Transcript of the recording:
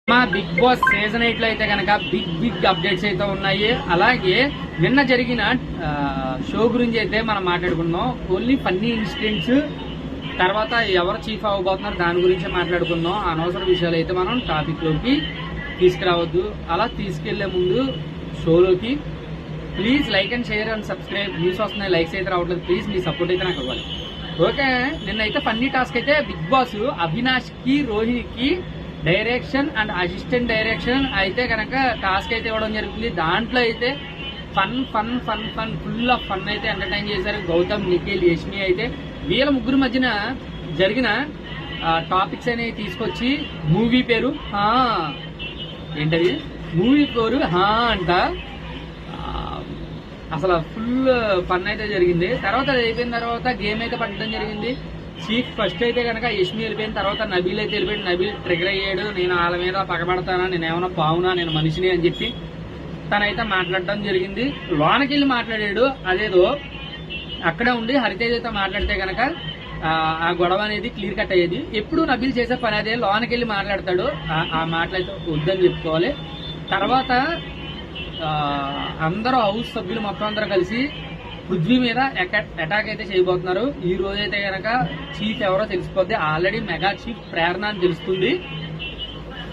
మా big boss season 8 లో అయితే కనుక బిగ్ అప్డేట్స్ అయితే ఉన్నాయి. అలాగే నిన్న జరిగిన షో గురించి అయితే మనం మాట్లాడుకున్నాం. ఓన్లీ ఫన్నీ ఇన్సిడెంట్స్, తర్వాత ఎవరు చీఫ్ అవ్వబోతున్నారు దాని గురించి మాట్లాడుకున్నాం. అనవసర విషయాలు అయితే మనం టాపిక్ లోకి తీసుకురావద్దు. అలా తీసుకెళ్లే ముందు షోలోకి please like and share and subscribe. News వస్తున్నాయి, లైక్స్ అయితే రావట్లేదు. ప్లీజ్ మీ సపోర్ట్ అయితే నాకు ఇవ్వాలి. ఓకే, నిన్నైతే ఫన్నీ టాస్క్ అయితే బిగ్ బాస్ అవినాష్ కి రోహిణికి డైరెక్షన్ అండ్ అసిస్టెంట్ డైరెక్షన్ అయితే కనుక టాస్క్ అయితే ఇవ్వడం జరుగుతుంది. దాంట్లో అయితే fun fun fun fun full of fun అయితే ఎంటర్టైన్ చేశారు. గౌతమ్, నిఖిల్, యష్మి అయితే వీళ్ళ ముగ్గురు మధ్యన జరిగిన టాపిక్స్ అనేవి తీసుకొచ్చి మూవీ పేరు ఏంటది, మూవీ పేరు అంట. అసలు ఫుల్ ఫన్ అయితే జరిగింది. తర్వాత అది అయిపోయిన తర్వాత గేమ్ అయితే పట్టడం జరిగింది. చీఫ్ ఫస్ట్ అయితే కనుక యష్మి వెళ్ళిపోయిన తర్వాత నబీల్ అయితే వెళ్ళిపోయాడు. నబీల్ ట్రిగర్ అయ్యాడు, నేను వాళ్ళ మీద పగబడతానా, నేను ఏమైనా పావునా, నేను మనిషిని అని చెప్పి తనైతే మాట్లాడడం జరిగింది. లోనకి వెళ్ళి మాట్లాడాడు. అదేదో అక్కడే ఉండి హరితేజ్ అయితే మాట్లాడితే కనుక ఆ గొడవ అనేది క్లియర్ కట్ అయ్యేది. ఎప్పుడు నబీల్ చేసే పని అదే, లోనకి వెళ్ళి మాట్లాడతాడు. ఆ మాటలైతే వద్దని చెప్పుకోవాలి. తర్వాత అందరూ హౌస్ సభ్యులు మొత్తం అందరూ కలిసి పృథ్వీ మీద అటాక్ అయితే చేయబోతున్నారు. ఈ రోజు అయితే కనుక చీఫ్ ఎవరో తెలిసిపోద్ది. ఆల్రెడీ మెగా చీఫ్ ప్రేరణ అని తెలుస్తుంది.